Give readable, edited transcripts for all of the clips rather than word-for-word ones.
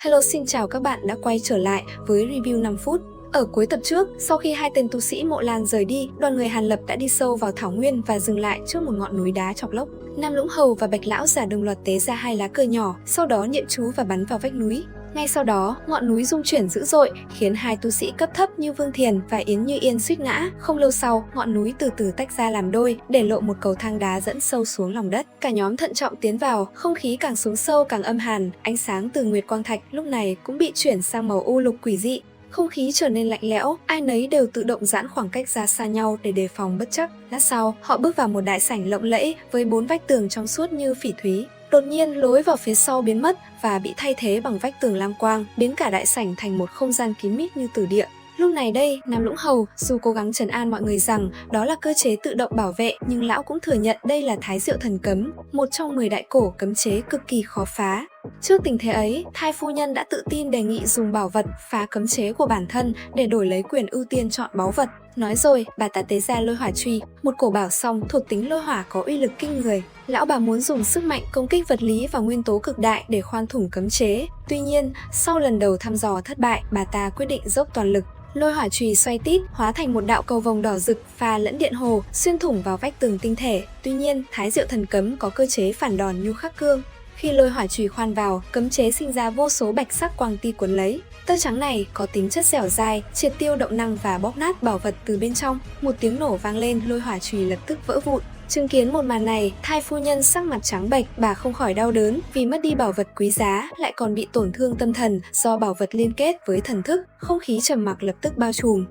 Hello, xin chào các bạn đã quay trở lại với review 5 phút. Ở cuối tập trước, sau khi hai tên tu sĩ Mộ Lan rời đi, đoàn người Hàn Lập đã đi sâu vào thảo nguyên và dừng lại trước một ngọn núi đá chọc lốc. Nam Lũng Hầu và Bạch Lão Giả đồng loạt tế ra hai lá cờ nhỏ, sau đó niệm chú và bắn vào vách núi. Ngay sau đó, ngọn núi rung chuyển dữ dội, khiến hai tu sĩ cấp thấp như Vương Thiền và Yến Như Yên suýt ngã. Không lâu sau, ngọn núi từ từ tách ra làm đôi, để lộ một cầu thang đá dẫn sâu xuống lòng đất. Cả nhóm thận trọng tiến vào, không khí càng xuống sâu càng âm hàn, ánh sáng từ Nguyệt Quang Thạch lúc này cũng bị chuyển sang màu u lục quỷ dị. Không khí trở nên lạnh lẽo, ai nấy đều tự động giãn khoảng cách ra xa nhau để đề phòng bất trắc. Lát sau, họ bước vào một đại sảnh lộng lẫy với 4 vách tường trong suốt như phỉ thúy. Đột nhiên, lối vào phía sau biến mất và bị thay thế bằng vách tường lam quang, biến cả đại sảnh thành một không gian kín mít như tử địa. Lúc này đây, Nam Lũng Hầu dù cố gắng trấn an mọi người rằng đó là cơ chế tự động bảo vệ, nhưng lão cũng thừa nhận đây là Thái Diệu Thần Cấm, một trong 10 đại cổ cấm chế cực kỳ khó phá. Trước tình thế ấy, Thái phu nhân đã tự tin đề nghị dùng bảo vật phá cấm chế của bản thân để đổi lấy quyền ưu tiên chọn báu vật. Nói rồi, bà ta tế ra lôi hỏa truy, một cổ bảo song thuộc tính lôi hỏa có uy lực kinh người. Lão bà muốn dùng sức mạnh công kích vật lý và nguyên tố cực đại để khoan thủng cấm chế. Tuy nhiên, sau lần đầu thăm dò thất bại, bà ta quyết định dốc toàn lực. Lôi hỏa chùy xoay tít, hóa thành một đạo cầu vồng đỏ rực pha lẫn điện hồ, xuyên thủng vào vách tường tinh thể. Tuy nhiên, Thái Diệu Thần Cấm có cơ chế phản đòn nhu khắc cương. Khi lôi hỏa chùy khoan vào, cấm chế sinh ra vô số bạch sắc quang ti cuốn lấy. Tơ trắng này có tính chất dẻo dai, triệt tiêu động năng và bóp nát bảo vật từ bên trong. Một tiếng nổ vang lên, lôi hỏa chùy lập tức vỡ vụn. Chứng kiến một màn này, Thái phu nhân sắc mặt trắng bệch, bà không khỏi đau đớn vì mất đi bảo vật quý giá, lại còn bị tổn thương tâm thần do bảo vật liên kết với thần thức. Không khí trầm mặc lập tức bao trùm.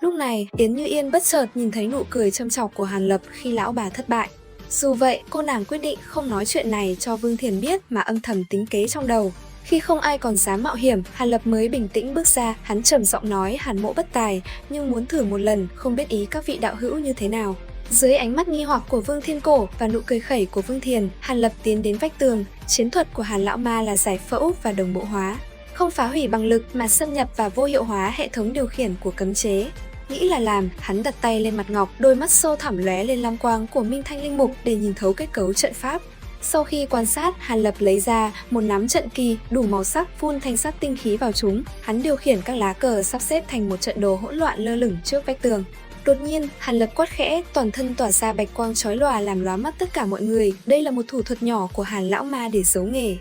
Lúc này, Yến Như Yên bất chợt nhìn thấy nụ cười châm chọc của Hàn Lập khi lão bà thất bại. Dù vậy, cô nàng quyết định không nói chuyện này cho Vương Thiền biết mà âm thầm tính kế trong đầu. Khi không ai còn dám mạo hiểm, Hàn Lập mới bình tĩnh bước ra, hắn trầm giọng nói Hàn mỗ bất tài, nhưng muốn thử một lần, không biết ý các vị đạo hữu như thế nào. Dưới ánh mắt nghi hoặc của Vương Thiên Cổ và nụ cười khẩy của Vương Thiền, Hàn Lập tiến đến vách tường. Chiến thuật của Hàn Lão Ma là giải phẫu và đồng bộ hóa, không phá hủy bằng lực mà xâm nhập và vô hiệu hóa hệ thống điều khiển của cấm chế. Nghĩ là làm, hắn đặt tay lên mặt ngọc, đôi mắt sâu thẳm lóe lên lam quang của Minh Thanh Linh Mục để nhìn thấu kết cấu trận pháp. Sau khi quan sát, Hàn Lập lấy ra một nắm trận kỳ đủ màu sắc, phun thanh sắt tinh khí vào chúng. Hắn điều khiển các lá cờ sắp xếp thành một trận đồ hỗn loạn lơ lửng trước vách tường. Đột nhiên, Hàn Lập quát khẽ, toàn thân tỏa ra bạch quang chói lòa làm lóa mắt tất cả mọi người. Đây là một thủ thuật nhỏ của Hàn Lão Ma để giấu nghề.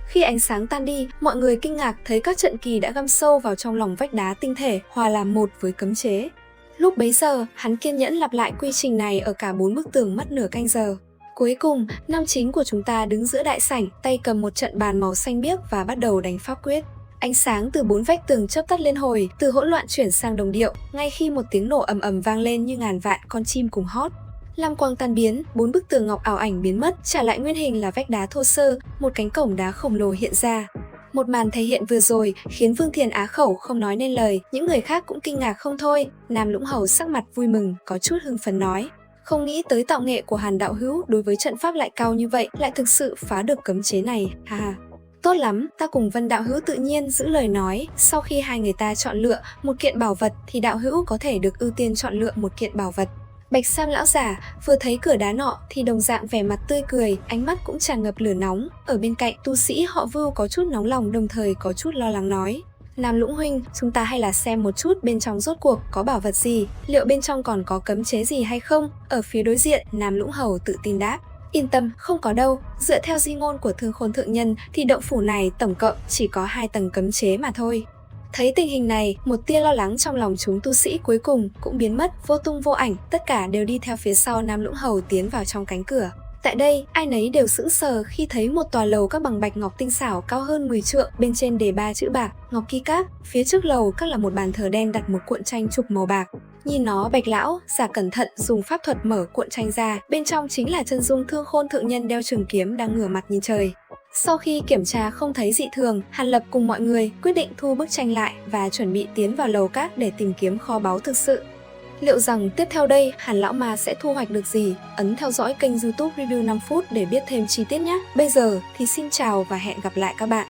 Khi ánh sáng tan đi, mọi người kinh ngạc thấy các trận kỳ đã găm sâu vào trong lòng vách đá tinh thể, hòa làm một với cấm chế. Lúc bấy giờ, hắn kiên nhẫn lặp lại quy trình này ở cả 4 bức tường mất nửa canh giờ. Cuối cùng, nam chính của chúng ta đứng giữa đại sảnh, tay cầm một trận bàn màu xanh biếc và bắt đầu đánh pháp quyết. Ánh sáng từ 4 vách tường chớp tắt lên hồi, từ hỗn loạn chuyển sang đồng điệu, ngay khi một tiếng nổ ầm ầm vang lên như ngàn vạn con chim cùng hót. Lam quang tan biến, 4 bức tường ngọc ảo ảnh biến mất, trả lại nguyên hình là vách đá thô sơ, một cánh cổng đá khổng lồ hiện ra. Một màn thể hiện vừa rồi khiến Vương Thiền á khẩu không nói nên lời, những người khác cũng kinh ngạc không thôi. Nam Lũng Hầu sắc mặt vui mừng, có chút hưng phấn nói: không nghĩ tới tạo nghệ của Hàn đạo hữu đối với trận pháp lại cao như vậy, lại thực sự phá được cấm chế này, ha ha. Tốt lắm, ta cùng Vân đạo hữu tự nhiên giữ lời nói. Sau khi hai người ta chọn lựa một kiện bảo vật thì đạo hữu có thể được ưu tiên chọn lựa một kiện bảo vật. Bạch Sam lão giả vừa thấy cửa đá nọ thì đồng dạng vẻ mặt tươi cười, ánh mắt cũng tràn ngập lửa nóng. Ở bên cạnh, tu sĩ họ Vưu có chút nóng lòng đồng thời có chút lo lắng nói: Nam Lũng huynh, chúng ta hay là xem một chút bên trong rốt cuộc có bảo vật gì, liệu bên trong còn có cấm chế gì hay không? Ở phía đối diện, Nam Lũng Hầu tự tin đáp: yên tâm, không có đâu. Dựa theo di ngôn của Thương Khôn thượng nhân thì động phủ này tổng cộng chỉ có 2 tầng cấm chế mà thôi. Thấy tình hình này, một tia lo lắng trong lòng chúng tu sĩ cuối cùng cũng biến mất vô tung vô ảnh, tất cả đều đi theo phía sau Nam Lũng Hầu tiến vào trong cánh cửa. Tại đây, ai nấy đều sững sờ khi thấy một tòa lầu các bằng bạch ngọc tinh xảo cao hơn 10 trượng, bên trên đề 3 chữ bạc, Ngọc Ki Các. Phía trước lầu các là một bàn thờ đen đặt một cuộn tranh trục màu bạc. Nhìn nó, Bạch lão giả cẩn thận dùng pháp thuật mở cuộn tranh ra, bên trong chính là chân dung Thương Khôn thượng nhân đeo trường kiếm đang ngửa mặt nhìn trời. Sau khi kiểm tra không thấy dị thường, Hàn Lập cùng mọi người quyết định thu bức tranh lại và chuẩn bị tiến vào lầu các để tìm kiếm kho báu thực sự. Liệu rằng tiếp theo đây Hàn Lão Ma sẽ thu hoạch được gì? Ấn theo dõi kênh YouTube Review 5 phút để biết thêm chi tiết nhé. Bây giờ thì xin chào và hẹn gặp lại các bạn.